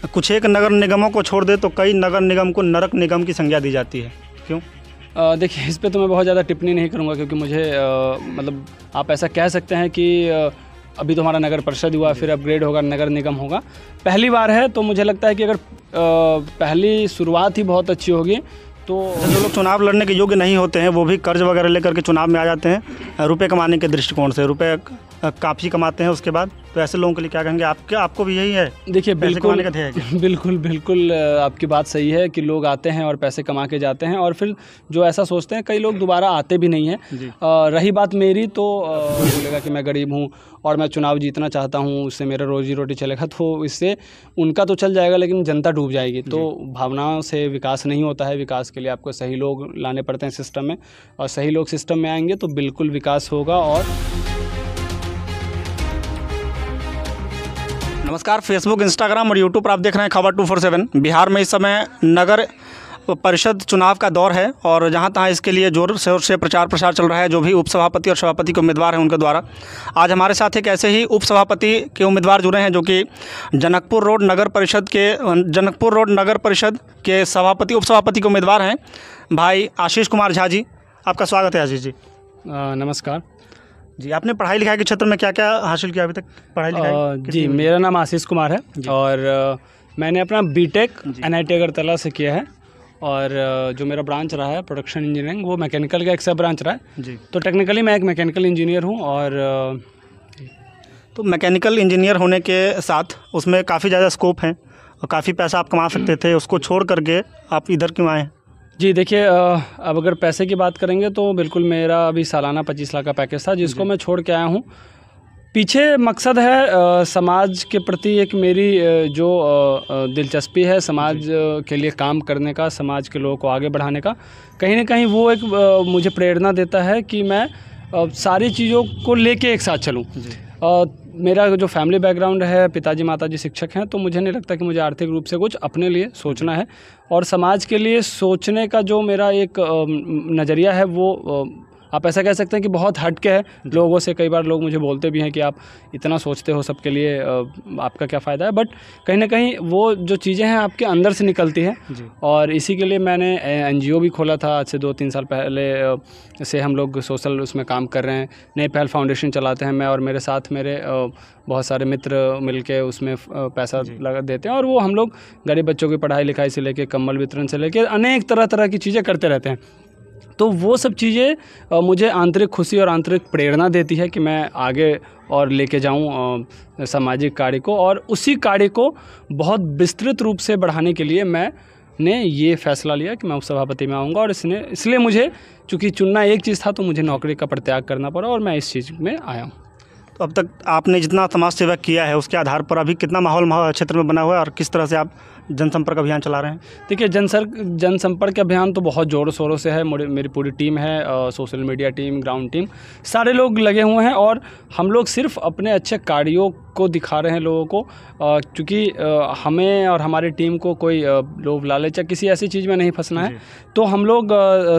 कुछ एक नगर निगमों को छोड़ दे तो कई नगर निगम को नरक निगम की संज्ञा दी जाती है, क्यों? देखिए, इस पे तो मैं बहुत ज़्यादा टिप्पणी नहीं करूँगा, क्योंकि मुझे मतलब आप ऐसा कह सकते हैं कि अभी तो हमारा नगर परिषद हुआ, फिर अपग्रेड होगा, नगर निगम होगा, पहली बार है। तो मुझे लगता है कि अगर पहली शुरुआत ही बहुत अच्छी होगी तो जो लोग चुनाव लड़ने के योग्य नहीं होते हैं वो भी कर्ज वगैरह लेकर के चुनाव में आ जाते हैं रुपए कमाने के दृष्टिकोण से, रुपए काफ़ी कमाते हैं उसके बाद, तो ऐसे लोगों के लिए क्या कहेंगे? आपको भी यही है? देखिए, बिल्कुल का बिल्कुल बिल्कुल आपकी बात सही है कि लोग आते हैं और पैसे कमा के जाते हैं, और फिर जो ऐसा सोचते हैं, कई लोग दोबारा आते भी नहीं हैं। रही बात मेरी, तो बोलेगा कि मैं गरीब हूँ और मैं चुनाव जीतना चाहता हूँ, उससे मेरा रोजी रोटी चलेगा, तो इससे उनका तो चल जाएगा लेकिन जनता डूब जाएगी। तो भावनाओं से विकास नहीं होता है। विकास के लिए आपको सही लोग लाने पड़ते हैं सिस्टम में, और सही लोग सिस्टम में आएंगे तो बिल्कुल विकास होगा। और नमस्कार, फेसबुक, इंस्टाग्राम और यूट्यूब पर आप देख रहे हैं खबर 247। बिहार में इस समय नगर परिषद चुनाव का दौर है और जहां तहां इसके लिए जोर शोर से प्रचार प्रसार चल रहा है, जो भी उपसभापति और सभापति के उम्मीदवार हैं उनके द्वारा। आज हमारे साथ एक ऐसे ही उपसभापति के उम्मीदवार जुड़े हैं जो कि जनकपुर रोड नगर परिषद के सभापति उपसभापति के उम्मीदवार हैं, भाई आशीष कुमार झा जी। आपका स्वागत है आशीष जी। नमस्कार जी। आपने पढ़ाई लिखाई के क्षेत्र में क्या क्या हासिल किया अभी तक? पढ़ाई लिखाई जी, मेरा नाम आशीष कुमार है और मैंने अपना बीटेक NIT अगरतला से किया है, और जो मेरा ब्रांच रहा है प्रोडक्शन इंजीनियरिंग, वो मैकेनिकल का एक सब ब्रांच रहा है जी। तो टेक्निकली मैं एक मैकेनिकल इंजीनियर हूँ। और तो मैकेनिकल इंजीनियर होने के साथ उसमें काफ़ी ज़्यादा स्कोप है और काफ़ी पैसा आप कमा सकते थे, उसको छोड़ करके आप इधर क्यों आए? जी देखिए, अब अगर पैसे की बात करेंगे तो बिल्कुल मेरा अभी सालाना 25 लाख का पैकेज था, जिसको मैं छोड़ के आया हूँ। पीछे मकसद है समाज के प्रति एक मेरी जो दिलचस्पी है, समाज के लिए काम करने का, समाज के लोगों को आगे बढ़ाने का। कहीं ना कहीं वो एक मुझे प्रेरणा देता है कि मैं सारी चीज़ों को लेके एक साथ चलूँ। मेरा जो फैमिली बैकग्राउंड है, पिताजी माताजी शिक्षक हैं, तो मुझे नहीं लगता कि मुझे आर्थिक रूप से कुछ अपने लिए सोचना है, और समाज के लिए सोचने का जो मेरा एक नज़रिया है वो आप ऐसा कह सकते हैं कि बहुत हटके है लोगों से। कई बार लोग मुझे बोलते भी हैं कि आप इतना सोचते हो सबके लिए, आपका क्या फ़ायदा है, बट कहीं ना कहीं वो जो चीज़ें हैं आपके अंदर से निकलती हैं। और इसी के लिए मैंने NGO भी खोला था आज से 2-3 साल पहले से। हम लोग सोशल उसमें काम कर रहे हैं। नई पहल फाउंडेशन चलाते हैं, मैं और मेरे साथ मेरे बहुत सारे मित्र मिलके उसमें पैसा लगा देते हैं, और वो हम लोग गरीब बच्चों की पढ़ाई लिखाई से लेके कंबल वितरण से लेके अनेक तरह की चीज़ें करते रहते हैं। तो वो सब चीज़ें मुझे आंतरिक खुशी और आंतरिक प्रेरणा देती है कि मैं आगे और लेके जाऊं सामाजिक कार्य को, और उसी कार्य को बहुत विस्तृत रूप से बढ़ाने के लिए मैंने ये फैसला लिया कि मैं उपसभापति में आऊँगा। और इसलिए मुझे चूँकि चुनना एक चीज़ था, तो मुझे नौकरी का परित्याग करना पड़ा और मैं इस चीज़ में आया हूँ। तो अब तक आपने जितना समाज सेवा किया है उसके आधार पर अभी कितना माहौल क्षेत्र में बना हुआ है और किस तरह से आप जनसंपर्क अभियान चला रहे हैं? देखिए, जनसंपर्क अभियान तो बहुत ज़ोरों शोरों से है। मेरी पूरी टीम है, social media team, ground team, सारे लोग लगे हुए हैं, और हम लोग सिर्फ अपने अच्छे कार्यों को दिखा रहे हैं लोगों को, क्योंकि हमें और हमारी टीम को कोई लोभ लालच या किसी ऐसी चीज़ में नहीं फंसना है। तो हम लोग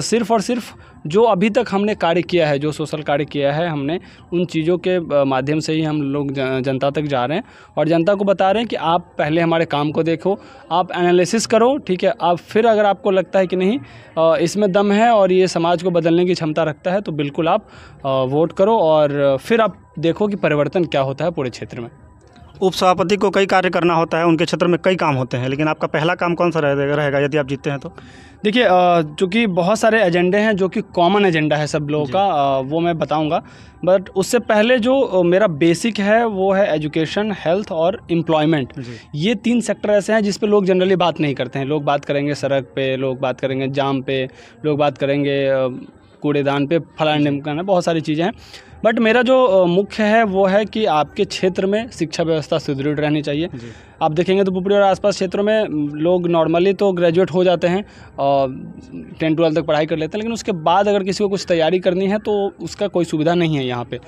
सिर्फ और सिर्फ जो अभी तक हमने कार्य किया है, जो सोशल कार्य किया है हमने, उन चीज़ों के माध्यम से ही हम लोग जनता तक जा रहे हैं और जनता को बता रहे हैं कि आप पहले हमारे काम को देखो, आप एनालिसिस करो, ठीक है, आप फिर अगर आपको लगता है कि नहीं इसमें दम है और ये समाज को बदलने की क्षमता रखता है, तो बिल्कुल आप वोट करो और फिर आप देखो कि परिवर्तन क्या होता है पूरे क्षेत्र में। उपसभापति को कई कार्य करना होता है, उनके क्षेत्र में कई काम होते हैं, लेकिन आपका पहला काम कौन सा रहेगा यदि आप जीतते हैं तो? देखिए, चूँकि बहुत सारे एजेंडे हैं जो कि कॉमन एजेंडा है सब लोगों का, वो मैं बताऊंगा, बट उससे पहले जो मेरा बेसिक है वो है एजुकेशन, हेल्थ और एम्प्लॉयमेंट। ये 3 सेक्टर ऐसे हैं जिस पे लोग जनरली बात नहीं करते हैं। लोग बात करेंगे सड़क पे, लोग बात करेंगे जाम पे, लोग बात करेंगे कूड़ेदान पे, फलाने ढिमकाना, बहुत सारी चीज़ें हैं। बट मेरा जो मुख्य है वो है कि आपके क्षेत्र में शिक्षा व्यवस्था सुदृढ़ रहनी चाहिए। आप देखेंगे तो पुपरी और आसपास क्षेत्रों में लोग नॉर्मली तो ग्रेजुएट हो जाते हैं और 10-12 तक पढ़ाई कर लेते हैं, लेकिन उसके बाद अगर किसी को कुछ तैयारी करनी है तो उसका कोई सुविधा नहीं है यहाँ पे।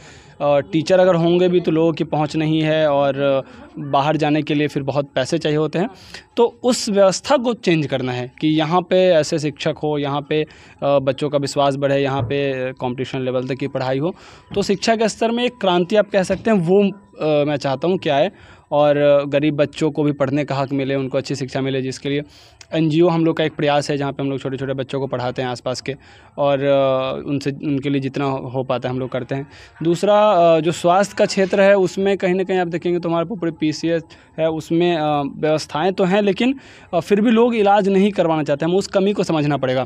टीचर अगर होंगे भी तो लोगों की पहुँच नहीं है और बाहर जाने के लिए फिर बहुत पैसे चाहिए होते हैं। तो उस व्यवस्था को चेंज करना है कि यहाँ पे ऐसे शिक्षक हो, यहाँ पे बच्चों का विश्वास बढ़े, यहाँ पे कंपटीशन लेवल तक की पढ़ाई हो। तो शिक्षा के स्तर में एक क्रांति आप कह सकते हैं, वो मैं चाहता हूँ क्या है। और गरीब बच्चों को भी पढ़ने का हक मिले, उनको अच्छी शिक्षा मिले, जिसके लिए एनजीओ हम लोग का एक प्रयास है, जहाँ पे हम लोग छोटे छोटे बच्चों को पढ़ाते हैं आसपास के, और उनके लिए जितना हो पाता है हम लोग करते हैं। दूसरा जो स्वास्थ्य का क्षेत्र है उसमें कहीं ना कहीं आप देखेंगे तो हमारे पूरे PCH है, उसमें व्यवस्थाएं तो हैं, लेकिन फिर भी लोग इलाज नहीं करवाना चाहते हैं। हमें उस कमी को समझना पड़ेगा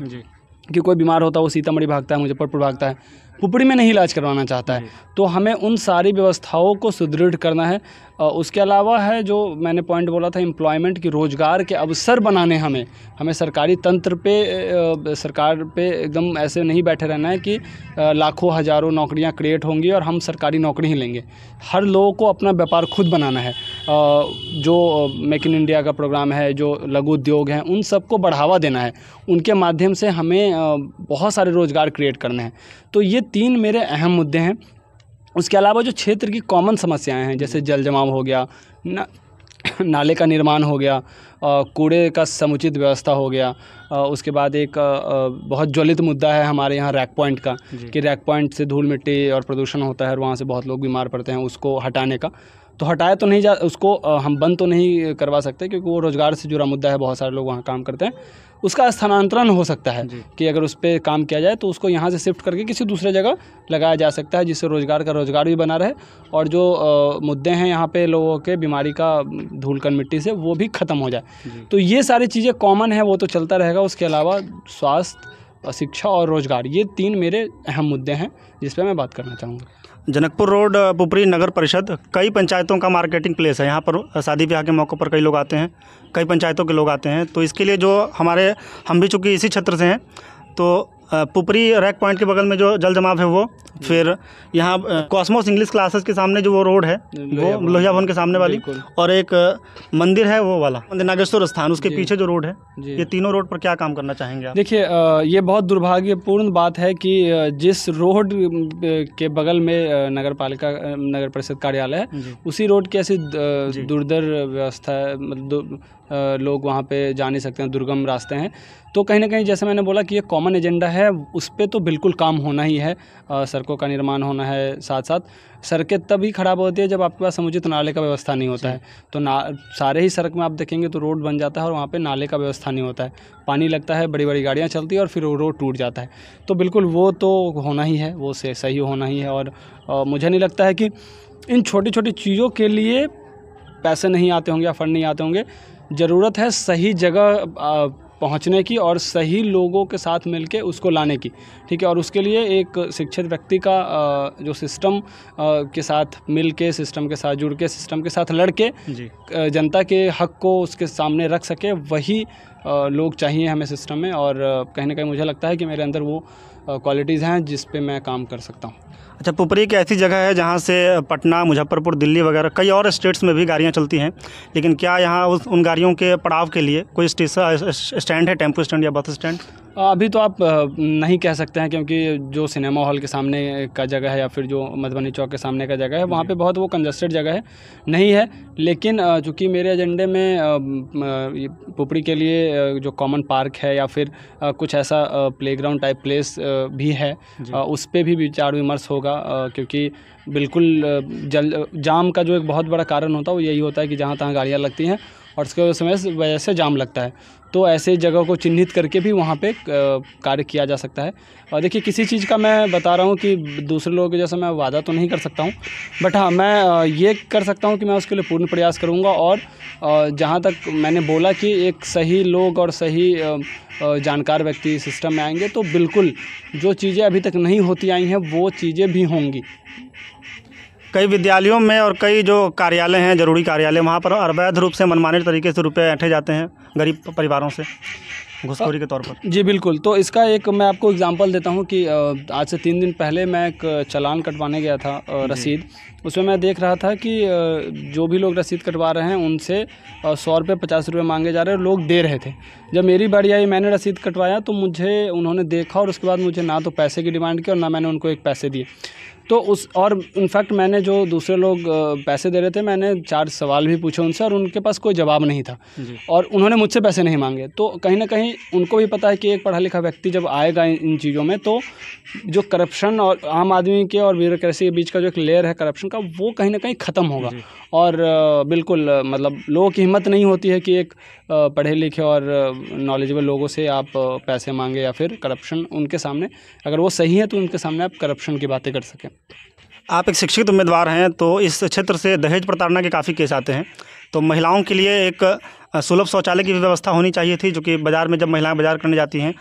कि कोई बीमार होता है वो सीतामढ़ी भागता है, मुजफ्फरपुर भागता है, पुपड़ी में नहीं इलाज करवाना चाहता है। तो हमें उन सारी व्यवस्थाओं को सुदृढ़ करना है। उसके अलावा है जो मैंने पॉइंट बोला था एम्प्लॉयमेंट की, रोज़गार के अवसर बनाने, हमें सरकारी तंत्र पे, सरकार पे एकदम ऐसे नहीं बैठे रहना है कि लाखों हज़ारों नौकरियां क्रिएट होंगी और हम सरकारी नौकरी ही लेंगे। हर लोगों को अपना व्यापार खुद बनाना है। जो मेक इन इंडिया का प्रोग्राम है, जो लघु उद्योग हैं, उन सबको बढ़ावा देना है। उनके माध्यम से हमें बहुत सारे रोज़गार क्रिएट करने हैं। तो ये 3 मेरे अहम मुद्दे हैं। उसके अलावा जो क्षेत्र की कॉमन समस्याएं हैं, जैसे जल जमाव हो गया, नाले का निर्माण हो गया, कूड़े का समुचित व्यवस्था हो गया, उसके बाद एक बहुत ज्वलित मुद्दा है हमारे यहाँ रैक पॉइंट का, कि रैक पॉइंट से धूल मिट्टी और प्रदूषण होता है और वहाँ से बहुत लोग बीमार पड़ते हैं। उसको हटाने का तो हटाया तो नहीं उसको हम बंद तो नहीं करवा सकते, क्योंकि वो रोज़गार से जुड़ा मुद्दा है, बहुत सारे लोग वहाँ काम करते हैं। उसका स्थानांतरण हो सकता है कि अगर उस पर काम किया जाए तो उसको यहाँ से शिफ्ट करके किसी दूसरे जगह लगाया जा सकता है, जिससे रोज़गार का रोज़गार भी बना रहे और जो मुद्दे हैं यहाँ पे लोगों के बीमारी का धूल कण मिट्टी से, वो भी ख़त्म हो जाए। तो ये सारी चीज़ें कॉमन है, वो तो चलता रहेगा। उसके अलावा स्वास्थ्य, शिक्षा और रोज़गार, ये 3 मेरे अहम मुद्दे हैं जिस पर मैं बात करना चाहूँगा। जनकपुर रोड पुपरी नगर परिषद कई पंचायतों का मार्केटिंग प्लेस है। यहाँ पर शादी ब्याह के मौक़ों पर कई लोग आते हैं, कई पंचायतों के लोग आते हैं। तो इसके लिए जो हम भी चूँकि इसी क्षेत्र से हैं, तो पुपरी रैक पॉइंट के बगल में जो जल जमाव है वो, फिर यहाँ कॉस्मोस इंग्लिश क्लासेस के सामने जो वो रोड है, वो लोहिया भवन के सामने वाली, और एक मंदिर है वो वाला मंदिर नागेश्वर स्थान, उसके पीछे जो रोड है, ये तीनों रोड पर क्या काम करना चाहेंगे आप? देखिए, ये बहुत दुर्भाग्यपूर्ण बात है कि जिस रोड के बगल में नगर परिषद कार्यालय है, उसी रोड की ऐसी दुर्धर व्यवस्था है, मतलब लोग वहाँ पे जा नहीं सकते हैं, दुर्गम रास्ते हैं। तो कहीं ना कहीं जैसे मैंने बोला कि ये कॉमन एजेंडा है, उस पर तो बिल्कुल काम होना ही है। सड़कों का निर्माण होना है, साथ साथ सड़कें तभी ख़राब होती है जब आपके पास समुचित नाले का व्यवस्था नहीं होता है। तो सारे ही सड़क में आप देखेंगे तो रोड बन जाता है और वहाँ पे नाले का व्यवस्था नहीं होता है, पानी लगता है, बड़ी बड़ी गाड़ियाँ चलती है और फिर वो रोड टूट जाता है। तो बिल्कुल वो तो होना ही है, वो सही होना ही है। और मुझे नहीं लगता है कि इन छोटी छोटी चीज़ों के लिए पैसे नहीं आते होंगे या फंड नहीं आते होंगे। ज़रूरत है सही जगह पहुंचने की और सही लोगों के साथ मिलके उसको लाने की, ठीक है। और उसके लिए एक शिक्षित व्यक्ति का जो सिस्टम के साथ मिलके, सिस्टम के साथ जुड़ के, सिस्टम के साथ लड़ के जनता के हक को उसके सामने रख सके, वही लोग चाहिए हमें सिस्टम में। और कहीं ना कहीं मुझे लगता है कि मेरे अंदर वो क्वालिटीज़ हैं जिस पे मैं काम कर सकता हूँ। अच्छा, पुपरी एक ऐसी जगह है जहाँ से पटना, मुजफ्फरपुर, दिल्ली वगैरह कई और स्टेट्स में भी गाड़ियाँ चलती हैं, लेकिन क्या यहाँ उन गाड़ियों के पड़ाव के लिए कोई स्टैंड है, टेम्पो स्टैंड या बस स्टैंड? अभी तो आप नहीं कह सकते हैं, क्योंकि जो सिनेमा हॉल के सामने का जगह है या फिर जो मधुबनी चौक के सामने का जगह है, वहाँ पे बहुत वो कंजस्टेड जगह है, नहीं है। लेकिन चूँकि मेरे एजेंडे में पुपरी के लिए जो कॉमन पार्क है या फिर कुछ ऐसा प्लेग्राउंड टाइप प्लेस भी है, उस पर भी विचार विमर्श होगा, क्योंकि बिल्कुल जाम का जो एक बहुत बड़ा कारण होता है वो यही होता है कि जहाँ तहाँ गाड़ियाँ लगती हैं और उसके वजह से जाम लगता है। तो ऐसे जगह को चिन्हित करके भी वहाँ पे कार्य किया जा सकता है। और देखिए, किसी चीज़ का मैं बता रहा हूँ कि दूसरे लोगों के जैसा मैं वादा तो नहीं कर सकता हूँ, बट हाँ, मैं ये कर सकता हूँ कि मैं उसके लिए पूर्ण प्रयास करूँगा। और जहाँ तक मैंने बोला कि एक सही लोग और सही जानकार व्यक्ति सिस्टम में आएंगे तो बिल्कुल जो चीज़ें अभी तक नहीं होती आई हैं वो चीज़ें भी होंगी। कई विद्यालयों में और कई जो कार्यालय हैं, जरूरी कार्यालय, वहाँ पर अवैध रूप से मनमाने तरीके से रुपए ऐंठे जाते हैं गरीब परिवारों से घुसखोरी के तौर पर। जी बिल्कुल। तो इसका एक मैं आपको एग्जांपल देता हूँ कि आज से 3 दिन पहले मैं एक चालान कटवाने गया था, रसीद। उसमें मैं देख रहा था कि जो भी लोग रसीद कटवा रहे हैं उनसे 100 रुपये 50 रुपये मांगे जा रहे हैं, लोग दे रहे थे। जब मेरी बारी आई, मैंने रसीद कटवाया तो मुझे उन्होंने देखा और उसके बाद मुझे ना तो पैसे की डिमांड की और ना मैंने उनको एक पैसे दिए। तो और इनफैक्ट मैंने जो दूसरे लोग पैसे दे रहे थे, मैंने 4 सवाल भी पूछे उनसे और उनके पास कोई जवाब नहीं था और उन्होंने मुझसे पैसे नहीं मांगे। तो कहीं ना कहीं उनको भी पता है कि एक पढ़ा लिखा व्यक्ति जब आएगा इन चीज़ों में, तो जो करप्शन और आम आदमी के और ब्यूरोक्रेसी के बीच का जो एक लेयर है करप्शन, करप्शन का, वो कहीं ना कहीं ख़त्म होगा। और बिल्कुल मतलब लोगों की हिम्मत नहीं होती है कि एक पढ़े लिखे और नॉलेजेबल लोगों से आप पैसे मांगे या फिर करप्शन उनके सामने, अगर वो सही है तो उनके सामने आप करप्शन की बातें कर सकें। आप एक शिक्षित उम्मीदवार हैं, तो इस क्षेत्र से दहेज प्रताड़ना के काफ़ी केस आते हैं, तो महिलाओं के लिए एक सुलभ शौचालय की भी व्यवस्था होनी चाहिए थी, जो कि बाज़ार में जब महिलाएं बाज़ार करने जाती हैं,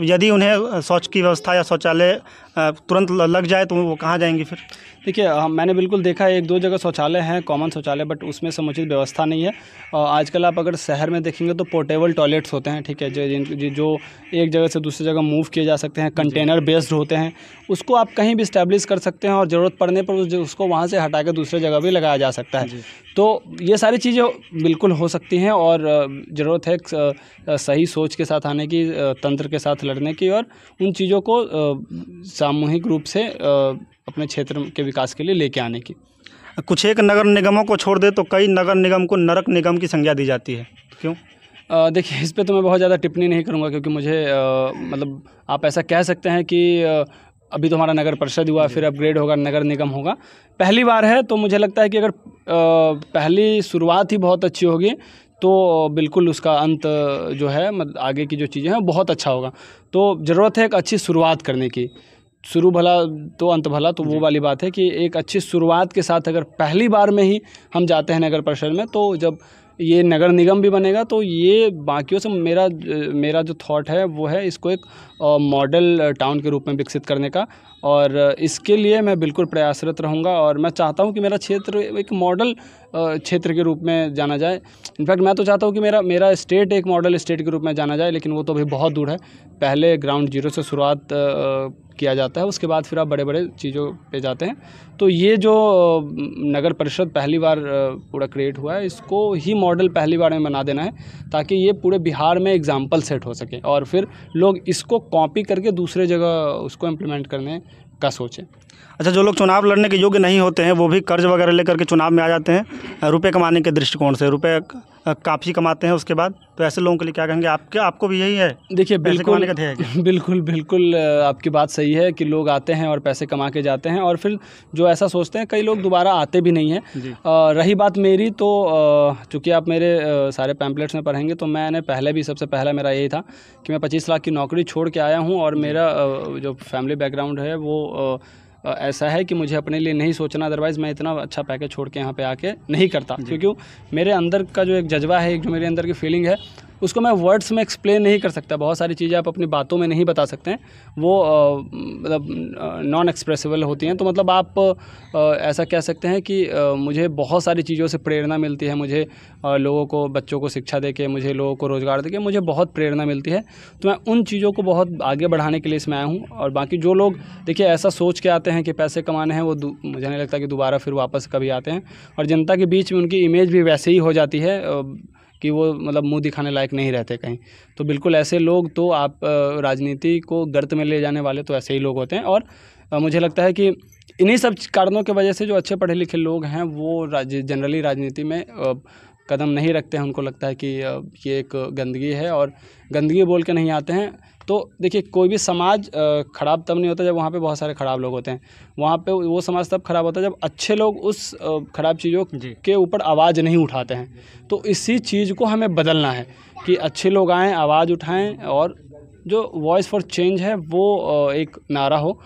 यदि उन्हें शौच की व्यवस्था या शौचालय तुरंत लग जाए तो वो कहाँ जाएंगी फिर? देखिए मैंने बिल्कुल देखा है 1-2 जगह शौचालय हैं, कॉमन शौचालय, बट उसमें समुचित व्यवस्था नहीं है। आजकल आप अगर शहर में देखेंगे तो पोर्टेबल टॉयलेट्स होते हैं, ठीक है, जो एक जगह से दूसरी जगह मूव किए जा सकते हैं, कंटेनर बेस्ड होते हैं, उसको आप कहीं भी इस्टेब्लिश कर सकते हैं और ज़रूरत पड़ने पर उसको वहाँ से हटा के दूसरे जगह भी लगाया जा सकता है। तो ये सारी चीज़ें बिल्कुल हो सकती हैं और ज़रूरत है सही सोच के साथ आने की, तंत्र के साथ लड़ने की, और उन चीज़ों को सामूहिक रूप से अपने क्षेत्र के विकास के लिए लेके आने की। कुछ एक नगर निगमों को छोड़ दे तो कई नगर निगम को नरक निगम की संज्ञा दी जाती है, क्यों? देखिए इस पे तो मैं बहुत ज़्यादा टिप्पणी नहीं करूँगा, क्योंकि मुझे मतलब आप ऐसा कह सकते हैं कि अभी तो हमारा नगर परिषद हुआ, फिर अपग्रेड होगा, नगर निगम होगा, पहली बार है, तो मुझे लगता है कि अगर पहली शुरुआत ही बहुत अच्छी होगी तो बिल्कुल उसका अंत जो है मतलब आगे की जो चीज़ें हैं बहुत अच्छा होगा। तो ज़रूरत है एक अच्छी शुरुआत करने की, शुरू भला तो अंत भला, तो वो वाली बात है कि एक अच्छी शुरुआत के साथ अगर पहली बार में ही हम जाते हैं नगर परिषद में, तो जब ये नगर निगम भी बनेगा तो ये बाकियों से मेरा जो थॉट है वो है इसको एक मॉडल टाउन के रूप में विकसित करने का, और इसके लिए मैं बिल्कुल प्रयासरत रहूँगा। और मैं चाहता हूँ कि मेरा क्षेत्र एक मॉडल क्षेत्र के रूप में जाना जाए। इनफैक्ट मैं तो चाहता हूँ कि मेरा स्टेट एक मॉडल स्टेट के रूप में जाना जाए, लेकिन वो तो अभी बहुत दूर है। पहले ग्राउंड जीरो से शुरुआत किया जाता है, उसके बाद फिर आप बड़े बड़े चीज़ों पे जाते हैं। तो ये जो नगर परिषद पहली बार पूरा क्रिएट हुआ है, इसको ही मॉडल पहली बार में बना देना है, ताकि ये पूरे बिहार में एग्जाम्पल सेट हो सके और फिर लोग इसको कॉपी करके दूसरे जगह उसको इम्प्लीमेंट करने का सोचें। अच्छा, जो लोग चुनाव लड़ने के योग्य नहीं होते हैं वो भी कर्ज वगैरह लेकर के चुनाव में आ जाते हैं रुपए कमाने के दृष्टिकोण से, रुपए काफ़ी कमाते हैं उसके बाद, तो ऐसे लोगों के लिए क्या कहेंगे? आपको भी यही है? देखिए बिल्कुल का बिल्कुल आपकी बात सही है कि लोग आते हैं और पैसे कमा के जाते हैं, और फिर जो ऐसा सोचते हैं कई लोग दोबारा आते भी नहीं हैं। रही बात मेरी, तो चूँकि आप मेरे सारे पैम्पलेट्स में पढ़ेंगे तो मैंने पहले भी सबसे पहला मेरा यही था कि मैं 25 लाख की नौकरी छोड़ के आया हूँ, और मेरा जो फैमिली बैकग्राउंड है वो ऐसा है कि मुझे अपने लिए नहीं सोचना, अदरवाइज़ मैं इतना अच्छा पैकेज छोड़ के यहाँ पे आके नहीं करता, क्योंकि मेरे अंदर का जो एक जज्बा है, एक जो मेरे अंदर की फीलिंग है, उसको मैं वर्ड्स में एक्सप्लेन नहीं कर सकता। बहुत सारी चीज़ें आप अपनी बातों में नहीं बता सकते हैं, वो मतलब नॉन एक्सप्रेसिबल होती हैं। तो मतलब आप ऐसा कह सकते हैं कि मुझे बहुत सारी चीज़ों से प्रेरणा मिलती है, मुझे लोगों को, बच्चों को शिक्षा देके, मुझे लोगों को रोज़गार देके मुझे बहुत प्रेरणा मिलती है। तो मैं उन चीज़ों को बहुत आगे बढ़ाने के लिए इसमें आया हूँ। और बाकी जो लोग देखिए ऐसा सोच के आते हैं कि पैसे कमाने हैं, वो मुझे नहीं लगता कि दोबारा फिर वापस कभी आते हैं, और जनता के बीच में उनकी इमेज भी वैसे ही हो जाती है कि वो मतलब मुंह दिखाने लायक नहीं रहते कहीं। तो बिल्कुल ऐसे लोग, तो आप राजनीति को गर्त में ले जाने वाले तो ऐसे ही लोग होते हैं। और मुझे लगता है कि इन्हीं सब कारणों की वजह से जो अच्छे पढ़े लिखे लोग हैं वो जनरली राजनीति में कदम नहीं रखते हैं। उनको लगता है कि ये एक गंदगी है, और गंदगी बोल के नहीं आते हैं। तो देखिए कोई भी समाज ख़राब तब नहीं होता जब वहाँ पे बहुत सारे ख़राब लोग होते हैं। वहाँ पे वो समाज तब ख़राब होता है जब अच्छे लोग उस ख़राब चीज़ों के ऊपर आवाज़ नहीं उठाते हैं। तो इसी चीज़ को हमें बदलना है कि अच्छे लोग आएँ, आवाज़ उठाएँ, और जो वॉइस फॉर चेंज है वो एक नारा हो,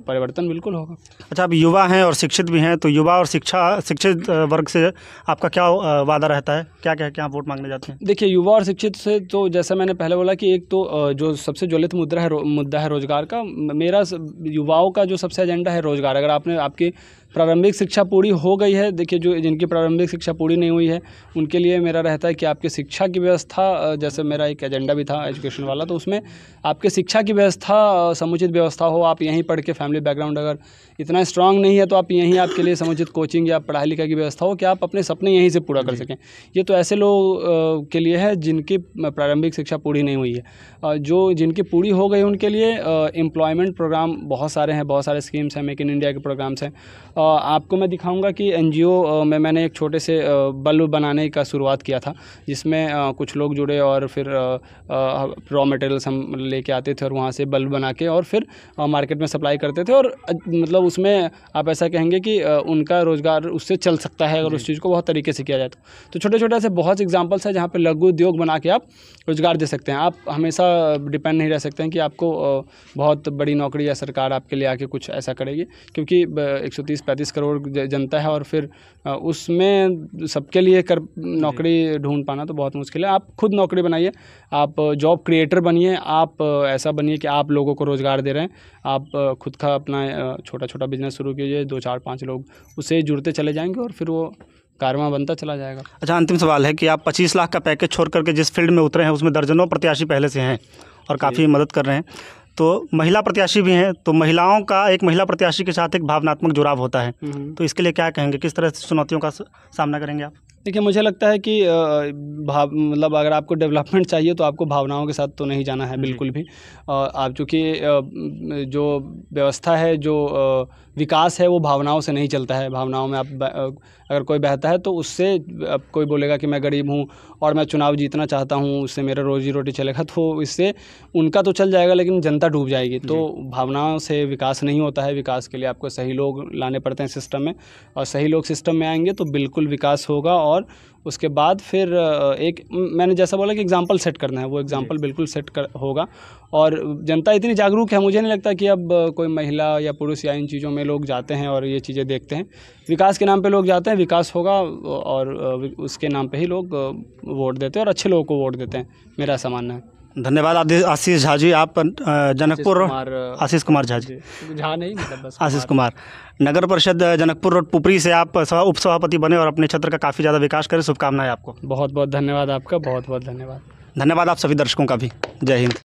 परिवर्तन बिल्कुल होगा। अच्छा, आप युवा हैं और शिक्षित भी हैं, तो युवा और शिक्षित वर्ग से आपका क्या वादा रहता है? क्या कह के आप वोट मांगने जाते हैं? देखिए युवा और शिक्षित से तो जैसा मैंने पहले बोला कि एक तो जो सबसे ज्वलित मुद्दा है रोज़गार का। मेरा युवाओं का जो सबसे एजेंडा है रोज़गार। अगर आपकी प्रारंभिक शिक्षा पूरी हो गई है, देखिए जो जिनकी प्रारंभिक शिक्षा पूरी नहीं हुई है उनके लिए मेरा रहता है कि आपकी शिक्षा की व्यवस्था, जैसे मेरा एक एजेंडा भी था एजुकेशन वाला, तो उसमें आपके शिक्षा की व्यवस्था समुचित व्यवस्था हो। आप यहीं पढ़ के, फैमिली बैकग्राउंड अगर इतना स्ट्रांग नहीं है तो आप यहीं, आपके लिए समुचित कोचिंग या पढ़ाई लिखाई की व्यवस्था हो कि आप अपने सपने यहीं से पूरा कर सकें। ये तो ऐसे लोग के लिए है जिनकी प्रारंभिक शिक्षा पूरी नहीं हुई है। जो जिनकी पूरी हो गई उनके लिए एम्प्लॉयमेंट प्रोग्राम बहुत सारे हैं, बहुत सारे स्कीम्स हैं, मेक इन इंडिया के प्रोग्राम्स हैं। आपको मैं दिखाऊंगा कि एनजीओ में मैंने एक छोटे से बल्ब बनाने का शुरुआत किया था, जिसमें कुछ लोग जुड़े और फिर रॉ मटेरियल्स हम लेके आते थे और वहाँ से बल्ब बना के और फिर मार्केट में सप्लाई करते थे। और मतलब उसमें आप ऐसा कहेंगे कि उनका रोज़गार उससे चल सकता है अगर उस चीज़ को बहुत तरीके से किया जाए तो छोटे छोटे ऐसे बहुत एग्जांपल्स हैं जहाँ पे लघु उद्योग बना के आप रोज़गार दे सकते हैं। आप हमेशा डिपेंड नहीं रह सकते हैं कि आपको बहुत बड़ी नौकरी या सरकार आपके लिए आके कुछ ऐसा करेगी, क्योंकि 130-135 करोड़ जनता है और फिर उसमें सबके लिए नौकरी ढूंढ पाना तो बहुत मुश्किल है। आप खुद नौकरी बनाइए, आप जॉब क्रिएटर बनिए, आप ऐसा बनिए कि आप लोगों को रोज़गार दे रहे हैं। आप खुद का अपना छोटा छोटा बिजनेस शुरू कीजिए, 2-4-5 लोग उससे जुड़ते चले जाएंगे और फिर वो कारवां बनता चला जाएगा। अच्छा, अंतिम सवाल है कि आप 25 लाख का पैकेज छोड़ करके जिस फील्ड में उतरे हैं उसमें दर्जनों प्रत्याशी पहले से हैं और काफ़ी मदद कर रहे हैं, तो महिला प्रत्याशी भी हैं, तो महिलाओं का एक महिला प्रत्याशी के साथ एक भावनात्मक जुड़ाव होता है, तो इसके लिए क्या कहेंगे, किस तरह से चुनौतियों का सामना करेंगे आप? देखिए, मुझे लगता है कि मतलब अगर आपको डेवलपमेंट चाहिए तो आपको भावनाओं के साथ तो नहीं जाना है बिल्कुल भी। आप चूँकि जो व्यवस्था है, जो विकास है वो भावनाओं से नहीं चलता है। भावनाओं में आप अगर कोई बहता है तो उससे अब कोई बोलेगा कि मैं गरीब हूँ और मैं चुनाव जीतना चाहता हूँ, उससे मेरा रोजी रोटी चलेगा, तो इससे उनका तो चल जाएगा लेकिन जनता डूब जाएगी। तो भावनाओं से विकास नहीं होता है। विकास के लिए आपको सही लोग लाने पड़ते हैं सिस्टम में, और सही लोग सिस्टम में आएंगे तो बिल्कुल विकास होगा। और उसके बाद फिर एक मैंने जैसा बोला कि एग्जाम्पल सेट करना है, वो एग्जाम्पल बिल्कुल सेट होगा। और जनता इतनी जागरूक है, मुझे नहीं लगता कि अब कोई महिला या पुरुष या इन चीज़ों में लोग जाते हैं और ये चीज़ें देखते हैं। विकास के नाम पे लोग जाते हैं, विकास होगा और उसके नाम पे ही लोग वोट देते हैं और अच्छे लोगों को वोट देते हैं, मेरा ऐसा मानना है। धन्यवाद आशीष झा जी। आप जनकपुर आशीष कुमार झा जी, झा नहीं मतलब बस आशीष कुमार, नगर परिषद जनकपुर रोड पुपरी से आप उप सभापति बने और अपने क्षेत्र का काफ़ी ज़्यादा विकास करें। शुभकामनाएं आपको। बहुत बहुत धन्यवाद आपका, बहुत बहुत धन्यवाद। धन्यवाद आप सभी दर्शकों का भी। जय हिंद।